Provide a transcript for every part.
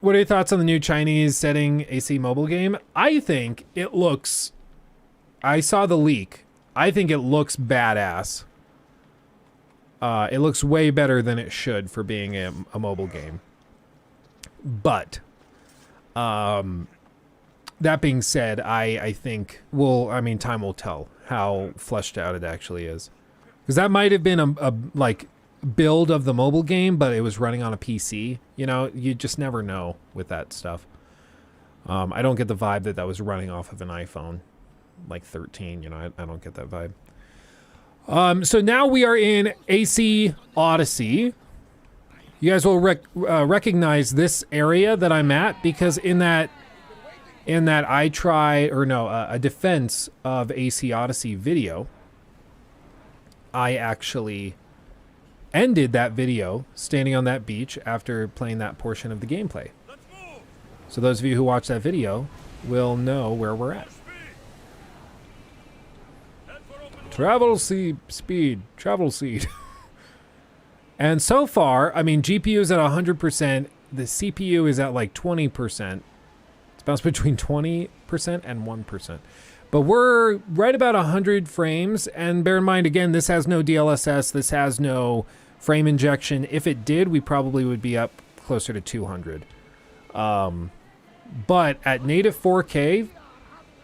What are your thoughts on the new Chinese setting AC mobile game? I think it looks... I saw the leak. I think it looks badass. It looks way better than it should for being a mobile game. But, that being said, I think, well, I mean, time will tell how fleshed out it actually is. Because that might have been a like, build of the mobile game, but it was running on a PC. You know, you just never know with that stuff. I don't get the vibe that was running off of an iPhone, like 13, you know, I don't get that vibe. So now we are in AC Odyssey. You guys will recognize this area that I'm at because in that a defense of AC Odyssey video, I actually ended that video standing on that beach after playing that portion of the gameplay. So those of you who watch that video will know where we're at. Travel speed. And so far, I mean, GPU is at 100%. The CPU is at like 20%. It's bounced between 20% and 1%. But we're right about 100 frames. And bear in mind, again, this has no DLSS. This has no frame injection. If it did, we probably would be up closer to 200. But at native 4K,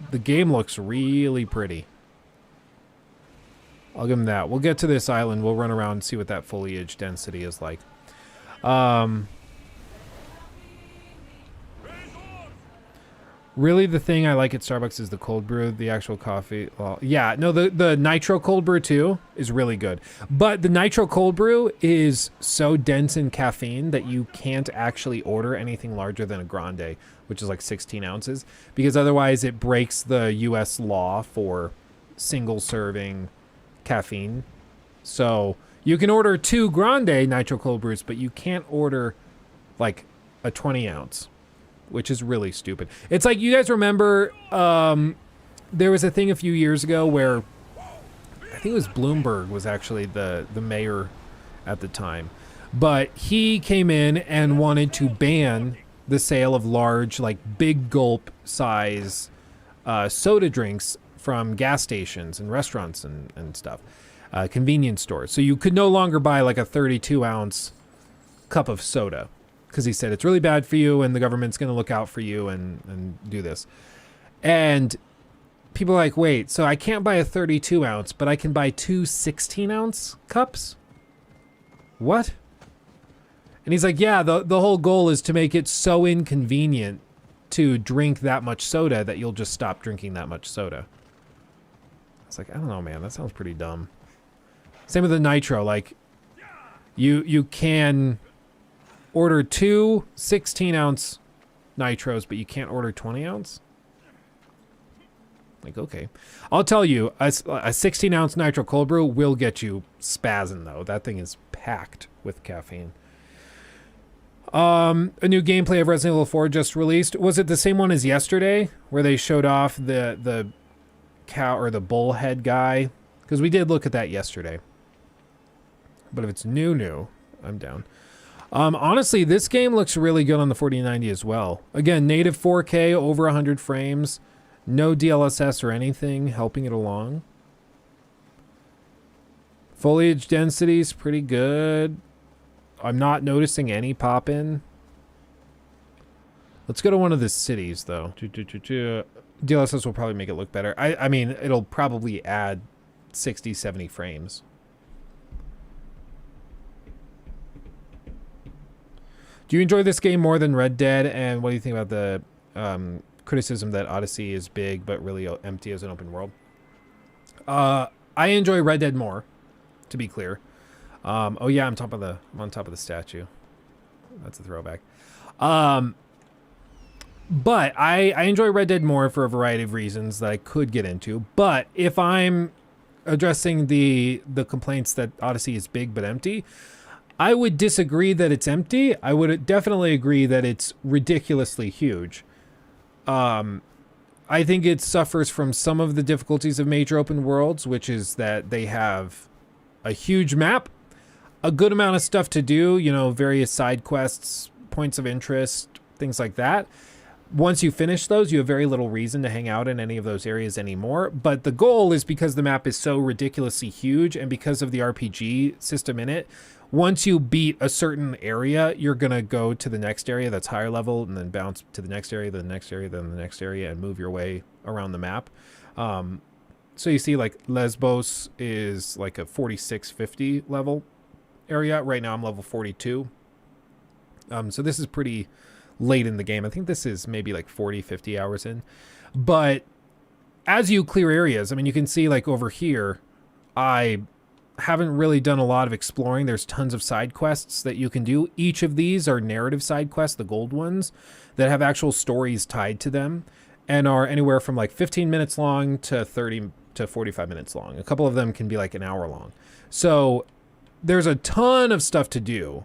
the game looks really pretty. I'll give them that. We'll get to this island. We'll run around and see what that foliage density is like. Really, the thing I like at Starbucks is the cold brew, the actual coffee. Well, yeah, no, the nitro cold brew too is really good. But the nitro cold brew is so dense in caffeine that you can't actually order anything larger than a grande, which is like 16 ounces, because otherwise it breaks the US law for single serving caffeine. So you can order 2 grande nitro cold brews, but you can't order like a 20 ounce, which is really stupid. It's like, you guys remember there was a thing a few years ago where I think it was Bloomberg was actually the mayor at the time, but he came in and wanted to ban the sale of large, like big gulp size soda drinks from gas stations and restaurants and stuff, convenience stores. So you could no longer buy like a 32 ounce cup of soda because he said it's really bad for you and the government's going to look out for you and do this. And people are like, wait, so I can't buy a 32 ounce, but I can buy 2 16 ounce cups? What? And he's like, yeah, the whole goal is to make it so inconvenient to drink that much soda that you'll just stop drinking that much soda. It's like, I don't know, man, that sounds pretty dumb. Same with the nitro, like you can order 2 16 ounce nitros, but you can't order 20 ounce. Like, okay. I'll tell you, a 16 ounce nitro cold brew will get you spazzing though. That thing is packed with caffeine. A new gameplay of Resident Evil 4 just released. Was it the same one as yesterday where they showed off the cow or the bullhead guy? Because we did look at that yesterday. But if it's new, I'm down. Honestly, this game looks really good on the 4090 as well. Again, native 4K, over 100 frames. No DLSS or anything helping it along. Foliage density is pretty good. I'm not noticing any pop-in. Let's go to one of the cities, though. DLSS will probably make it look better. I mean, it'll probably add 60, 70 frames. Do you enjoy this game more than Red Dead? And what do you think about the criticism that Odyssey is big but really empty as an open world? I enjoy Red Dead more, to be clear. Oh yeah, I'm on top of the statue. That's a throwback. But I enjoy Red Dead more for a variety of reasons that I could get into. But if I'm addressing the complaints that Odyssey is big but empty, I would disagree that it's empty. I would definitely agree that it's ridiculously huge. I think it suffers from some of the difficulties of major open worlds, which is that they have a huge map, a good amount of stuff to do, you know, various side quests, points of interest, things like that. Once you finish those, you have very little reason to hang out in any of those areas anymore. But the goal is, because the map is so ridiculously huge and because of the RPG system in it, once you beat a certain area, you're going to go to the next area that's higher level and then bounce to the next area, then the next area, then the next area, and move your way around the map. So you see, like, Lesbos is like a 4650 level area. Right now I'm level 42. So this is pretty late in the game. I think this is maybe like 40, 50 hours in. But as you clear areas, I mean, you can see, like, over here, I haven't really done a lot of exploring. There's tons of side quests that you can do. Each of these are narrative side quests, the gold ones, that have actual stories tied to them and are anywhere from like 15 minutes long to 30 to 45 minutes long. A couple of them can be like an hour long. So there's a ton of stuff to do.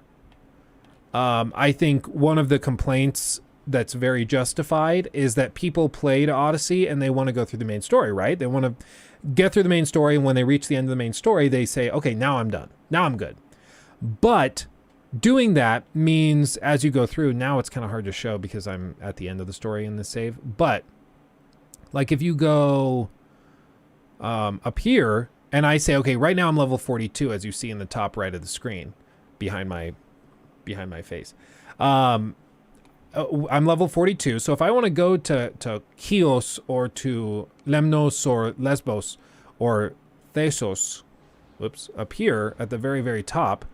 I think one of the complaints that's very justified is that people played Odyssey and they want to go through the main story, right? They want to get through the main story, and when they reach the end of the main story, they say, okay, now I'm done. Now I'm good. But doing that means as you go through, now it's kind of hard to show because I'm at the end of the story in the save. But like if you go up here and I say, okay, right now I'm level 42, as you see in the top right of the screen behind my face. I'm level 42, so if I want to go to Chios or to Lemnos or Lesbos or Thesos, up here at the very, very top,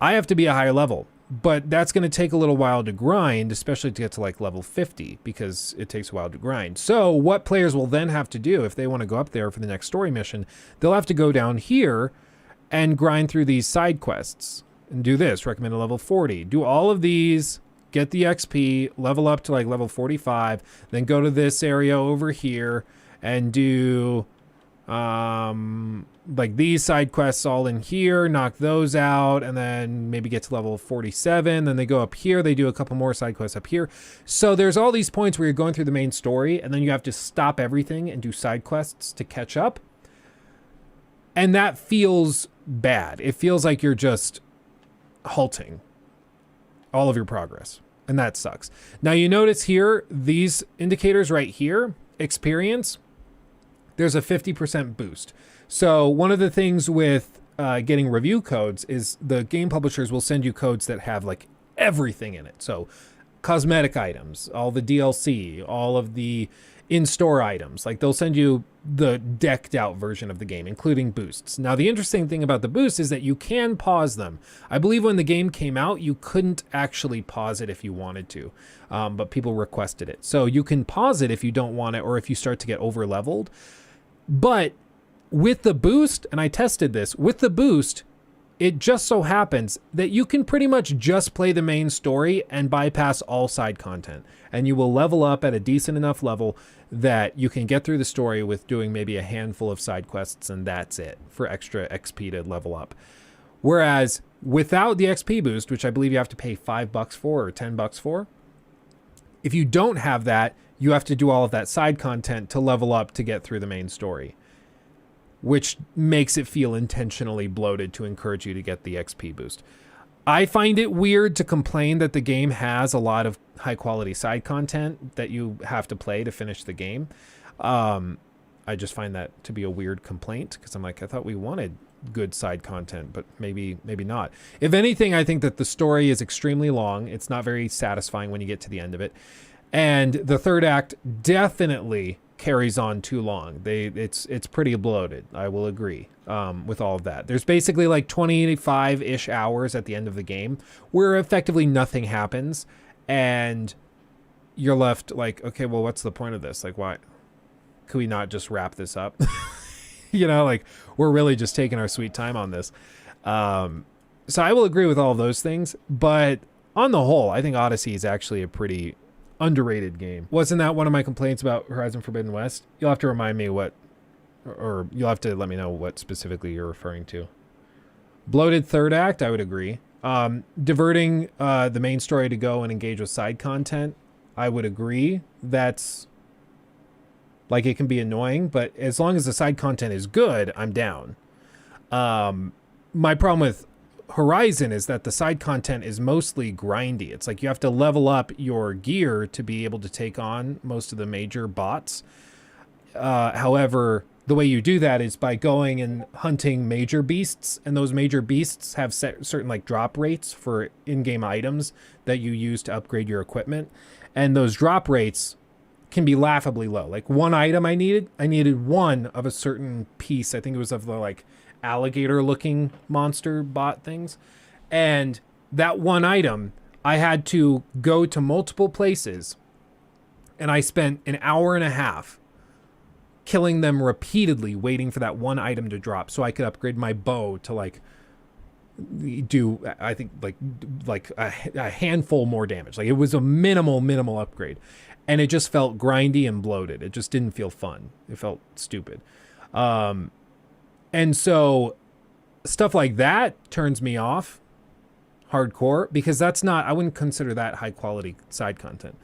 I have to be a higher level. But that's going to take a little while to grind, especially to get to like level 50, because it takes a while to grind. So what players will then have to do if they want to go up there for the next story mission, they'll have to go down here and grind through these side quests and do this, recommended level 40. Do all of these, get the XP, level up to like level 45, then go to this area over here and do like these side quests all in here, knock those out, and then maybe get to level 47. Then they go up here, they do a couple more side quests up here. So there's all these points where you're going through the main story and then you have to stop everything and do side quests to catch up. And that feels bad. It feels like you're just halting all of your progress, and that sucks. Now you notice here, these indicators right here, experience, there's a 50% boost. So one of the things with getting review codes is the game publishers will send you codes that have like everything in it. So cosmetic items, all the DLC, all of the in-store items. Like they'll send you the decked out version of the game, including boosts. Now, the interesting thing about the boosts is that you can pause them. I believe when the game came out, you couldn't actually pause it if you wanted to, but people requested it. So you can pause it if you don't want it, or if you start to get over leveled. But with the boost, and I tested this, with the boost, it just so happens that you can pretty much just play the main story and bypass all side content. And you will level up at a decent enough level that you can get through the story with doing maybe a handful of side quests, and that's it for extra XP to level up. Whereas without the XP boost, which I believe you have to pay $5 for or $10 for, if you don't have that, you have to do all of that side content to level up to get through the main story, which makes it feel intentionally bloated to encourage you to get the XP boost. I find it weird to complain that the game has a lot of high quality side content that you have to play to finish the game. I just find that to be a weird complaint, because I'm like, I thought we wanted good side content, but maybe not. If anything, I think that the story is extremely long. It's not very satisfying when you get to the end of it. And the third act definitely carries on too long. It's pretty bloated, I will agree, with all of that. There's basically like 25-ish hours at the end of the game where effectively nothing happens, and you're left like, okay, well, what's the point of this? Like, why could we not just wrap this up? You know, like, we're really just taking our sweet time on this. So I will agree with all of those things, but on the whole, I think Odyssey is actually a pretty underrated game. Wasn't that one of my complaints about Horizon Forbidden West? You'll have to remind me what, or you'll have to let me know what specifically you're referring to. Bloated third act, I would agree. Diverting the main story to go and engage with side content, I would agree. That's, like, it can be annoying, but as long as the side content is good, I'm down. My problem with Horizon is that the side content is mostly grindy. It's like you have to level up your gear to be able to take on most of the major bots. However, the way you do that is by going and hunting major beasts, and those major beasts have certain like drop rates for in-game items that you use to upgrade your equipment, and those drop rates can be laughably low. Like one item I needed one of a certain piece. I think it was of the like alligator looking monster bot things, and that one item I had to go to multiple places, and I spent an hour and a half killing them repeatedly waiting for that one item to drop so I could upgrade my bow to like do, I think like a handful more damage. Like it was a minimal upgrade, and it just felt grindy and bloated. It just didn't feel fun. It felt stupid. And so stuff like that turns me off hardcore, because that's not, I wouldn't consider that high quality side content.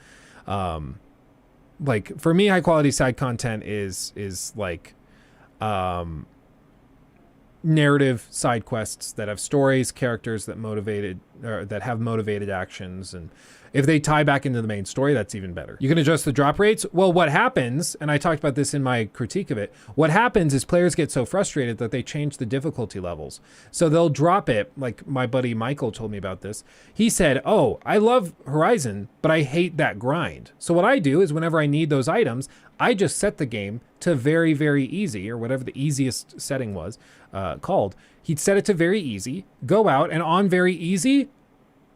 Like for me, high quality side content is like narrative side quests that have stories, characters that motivated or that have motivated actions, and if they tie back into the main story, that's even better. You can adjust the drop rates. Well, what happens, and I talked about this in my critique of it, what happens is players get so frustrated that they change the difficulty levels. So they'll drop it, like my buddy Michael told me about this. He said, oh, I love Horizon, but I hate that grind. So what I do is whenever I need those items, I just set the game to very, very easy, or whatever the easiest setting was called. He'd set it to very easy, go out, and on very easy,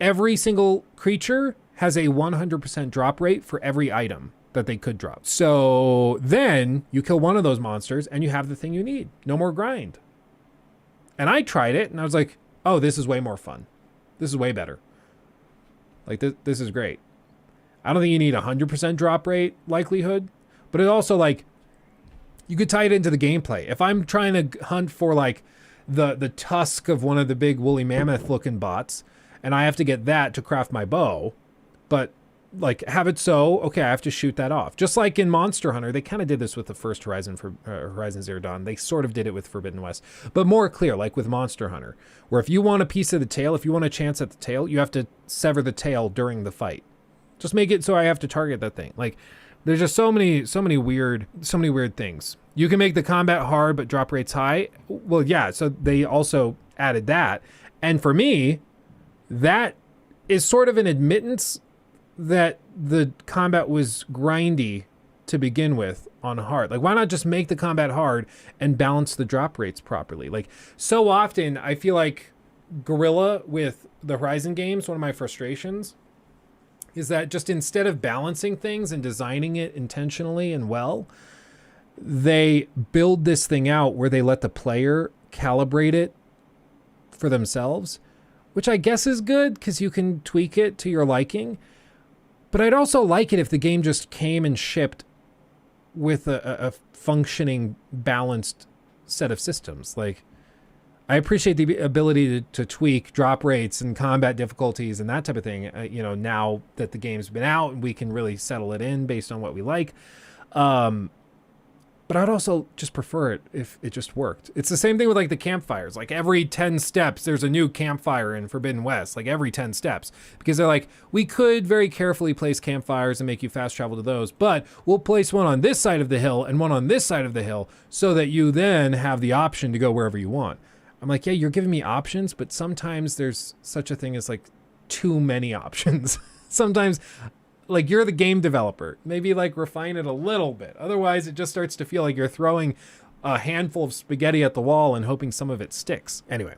every single creature has a 100% drop rate for every item that they could drop. So then you kill one of those monsters and you have the thing you need. No more grind. And I tried it and I was like, oh, this is way more fun. This is way better. Like this is great. I don't think you need 100% drop rate likelihood, but it also like, you could tie it into the gameplay. If I'm trying to hunt for like the tusk of one of the big woolly mammoth looking bots, and I have to get that to craft my bow, but like have it so, okay, I have to shoot that off. Just like in Monster Hunter, they kind of did this with the first Horizon for Horizon Zero Dawn. They sort of did it with Forbidden West, but more clear, like with Monster Hunter, where if you want a piece of the tail, if you want a chance at the tail, you have to sever the tail during the fight. Just make it so I have to target that thing. Like there's just so many weird things. You can make the combat hard, but drop rates high. Well, yeah, so they also added that. And for me, that is sort of an admittance that the combat was grindy to begin with on hard. Like, why not just make the combat hard and balance the drop rates properly? Like, so often I feel like Guerrilla with the Horizon games, one of my frustrations is that just instead of balancing things and designing it intentionally and well, they build this thing out where they let the player calibrate it for themselves, which I guess is good because you can tweak it to your liking. But I'd also like it if the game just came and shipped with a functioning, balanced set of systems. Like, I appreciate the ability to tweak drop rates and combat difficulties and that type of thing, now that the game's been out and we can really settle it in based on what we like. But I'd also just prefer it if it just worked. It's the same thing with like the campfires. Like every 10 steps, there's a new campfire in Forbidden West, like every 10 steps. Because they're like, we could very carefully place campfires and make you fast travel to those, but we'll place one on this side of the hill and one on this side of the hill so that you then have the option to go wherever you want. I'm like, yeah, you're giving me options, but sometimes there's such a thing as like too many options. Sometimes like you're the game developer, maybe like refine it a little bit. Otherwise it just starts to feel like you're throwing a handful of spaghetti at the wall and hoping some of it sticks. Anyway,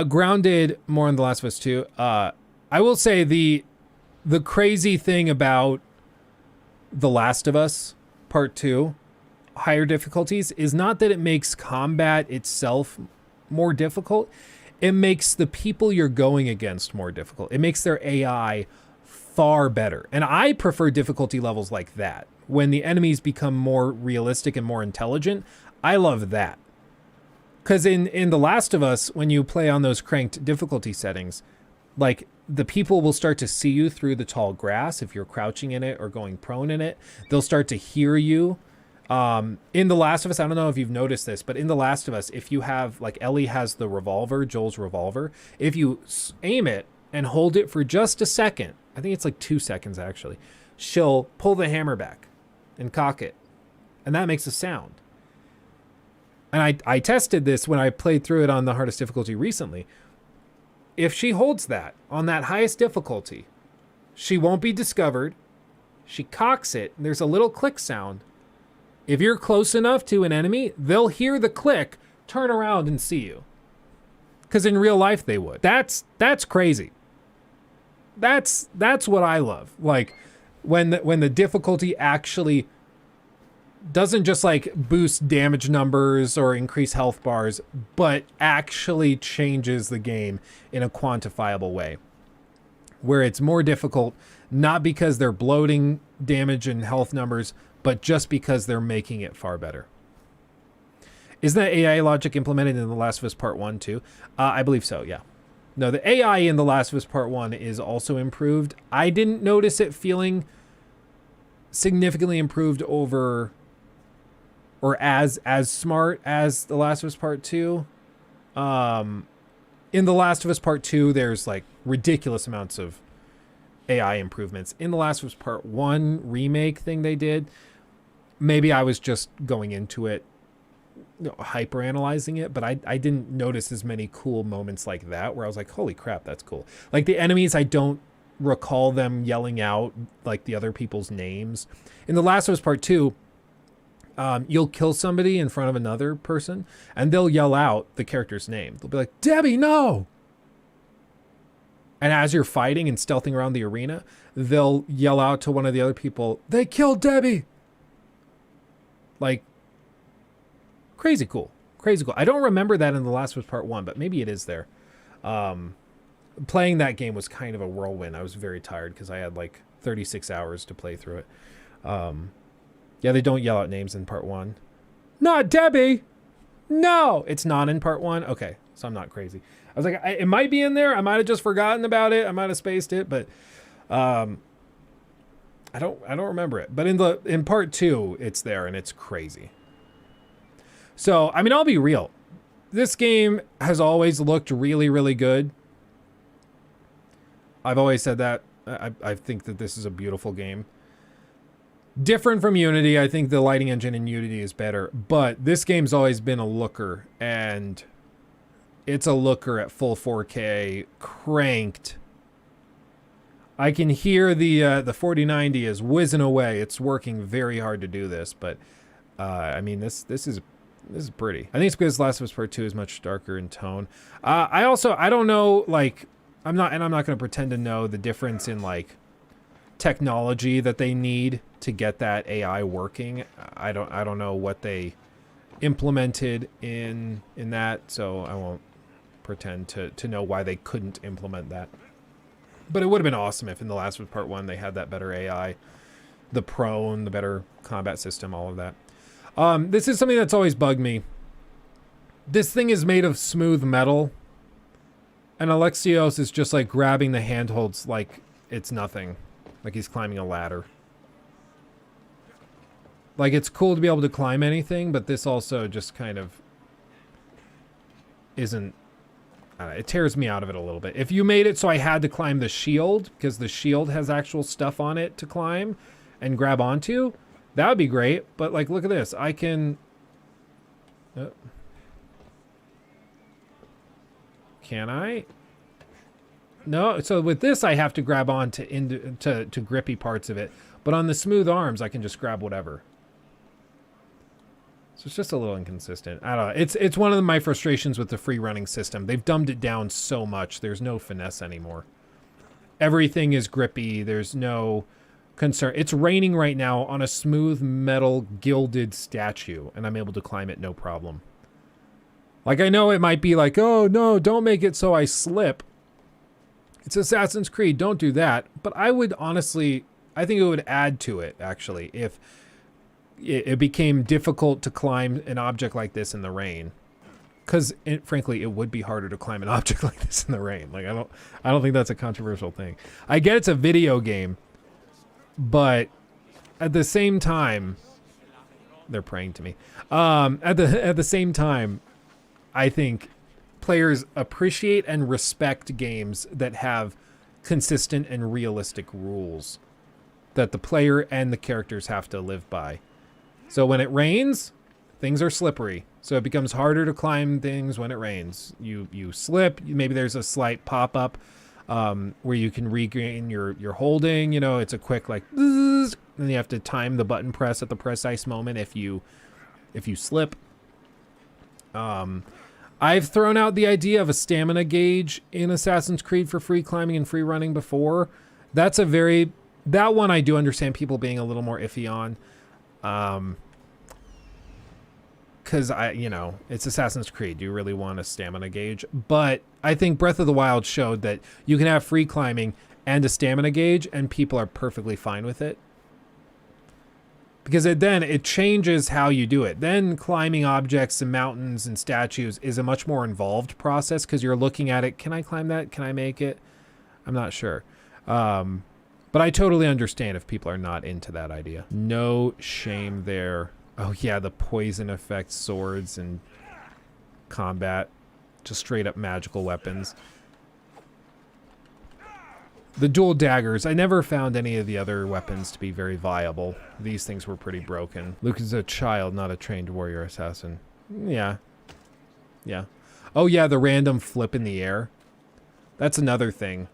grounded more on The Last of Us 2. I will say the crazy thing about The Last of Us Part 2, higher difficulties, is not that it makes combat itself more difficult. It makes the people you're going against more difficult. It makes their AI far better. And I prefer difficulty levels like that. When the enemies become more realistic and more intelligent, I love that. Because in The Last of Us, when you play on those cranked difficulty settings, like the people will start to see you through the tall grass if you're crouching in it or going prone in it. They'll start to hear you In The Last of Us, I don't know if you've noticed this, but in The Last of Us, if you have, like, Ellie has the revolver, Joel's revolver, if you aim it and hold it for just a second, I think it's like 2 seconds actually, she'll pull the hammer back and cock it, and that makes a sound. And I tested this when I played through it on the hardest difficulty recently. If she holds that on that highest difficulty, she won't be discovered. She cocks it, and there's a little click sound. If you're close enough to an enemy, they'll hear the click, turn around and see you. Because in real life they would. That's crazy. That's what I love. Like when the difficulty actually doesn't just like boost damage numbers or increase health bars, but actually changes the game in a quantifiable way. Where it's more difficult, not because they're bloating damage and health numbers, but just because they're making it far better. Isn't that AI logic implemented in The Last of Us Part 1 too? I believe so, yeah. No, the AI in The Last of Us Part 1 is also improved. I didn't notice it feeling significantly improved over or as smart as The Last of Us Part 2. In The Last of Us Part 2, there's like ridiculous amounts of AI improvements. In The Last of Us Part 1 remake thing they did, maybe I was just going into it, hyper analyzing it, but I didn't notice as many cool moments like that where I was like, holy crap, that's cool. Like the enemies, I don't recall them yelling out like the other people's names. In The Last of Us Part 2, you'll kill somebody in front of another person and they'll yell out the character's name. They'll be like, Debbie, no! And as you're fighting and stealthing around the arena, they'll yell out to one of the other people, they killed Debbie! Like, crazy cool. Crazy cool. I don't remember that in The Last of Us Part 1, but maybe it is there. Playing that game was kind of a whirlwind. I was very tired because I had like 36 hours to play through it. Yeah, they don't yell out names in Part 1. Not Debbie! No! It's not in Part 1? Okay, so I'm not crazy. I was like, it might be in there. I might have just forgotten about it. I might have spaced it, but I don't remember it. But in Part 2, it's there, and it's crazy. So, I mean, I'll be real. This game has always looked really, really good. I've always said that. I think that this is a beautiful game. Different from Unity. I think the lighting engine in Unity is better. But this game's always been a looker. And it's a looker at full 4K, cranked. I can hear the 4090 is whizzing away. It's working very hard to do this. But, I mean, this is pretty. I think it's because Last of Us Part 2 is much darker in tone. I don't know, like, I'm not going to pretend to know the difference in, like, technology that they need to get that AI working. I don't know what they implemented in that, so I won't pretend to know why they couldn't implement that. But it would have been awesome if in The Last of Us Part 1 they had that better AI, the prone, the better combat system, all of that. This is something that's always bugged me. This thing is made of smooth metal, and Alexios is just like grabbing the handholds like it's nothing, like he's climbing a ladder. Like, it's cool to be able to climb anything, but this also just kind of isn't, it tears me out of it a little bit. If you made it so I had to climb the shield, because the shield has actual stuff on it to climb and grab onto, that would be great. But, like, look at this. I can... Can I? No, so with this I have to grab on to grippy parts of it. But on the smooth arms, I can just grab whatever. So it's just a little inconsistent. I don't know. It's one of my frustrations with the free running system. They've dumbed it down so much. There's no finesse anymore. Everything is grippy. There's no concern. It's raining right now on a smooth metal gilded statue, and I'm able to climb it no problem. Like, I know it might be like, oh no, don't make it so I slip. It's Assassin's Creed. Don't do that. But I would honestly, I think it would add to it, actually, if it became difficult to climb an object like this in the rain. Because, frankly, it would be harder to climb an object like this in the rain. Like, I don't think that's a controversial thing. I get it's a video game, but at the same time, They're praying to me. At the same time, I think players appreciate and respect games that have consistent and realistic rules that the player and the characters have to live by. So when it rains, things are slippery. So it becomes harder to climb things when it rains. You slip. Maybe there's a slight pop-up where you can regain your holding. You know, it's a quick like, and you have to time the button press at the precise moment if you slip. I've thrown out the idea of a stamina gauge in Assassin's Creed for free climbing and free running before. That one I do understand people being a little more iffy on. Because it's Assassin's Creed. Do you really want a stamina gauge? But I think Breath of the Wild showed that you can have free climbing and a stamina gauge, and people are perfectly fine with it. Because it changes how you do it. Then climbing objects and mountains and statues is a much more involved process because you're looking at it. Can I climb that? Can I make it? I'm not sure. But I totally understand if people are not into that idea. No shame there. Oh yeah, the poison effect swords and combat. Just straight up magical weapons. The dual daggers, I never found any of the other weapons to be very viable. These things were pretty broken. Luke is a child, not a trained warrior assassin. Yeah. Yeah. Oh yeah, the random flip in the air. That's another thing.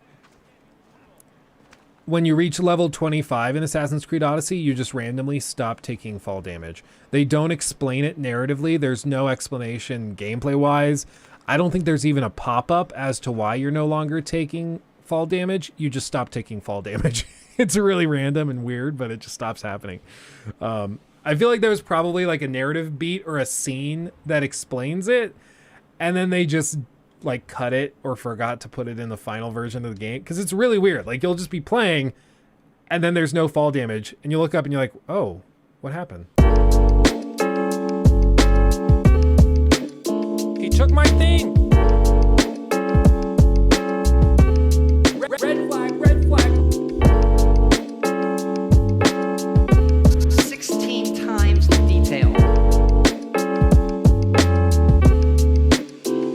When you reach level 25 in Assassin's Creed Odyssey, you just randomly stop taking fall damage. They don't explain it narratively. There's no explanation gameplay-wise. I don't think there's even a pop-up as to why you're no longer taking fall damage. You just stop taking fall damage. It's really random and weird, but it just stops happening. I feel like there was probably like a narrative beat or a scene that explains it, and then they just like cut it or forgot to put it in the final version of the game, because it's really weird. Like, you'll just be playing and then there's no fall damage and you look up and you're like, oh, what happened?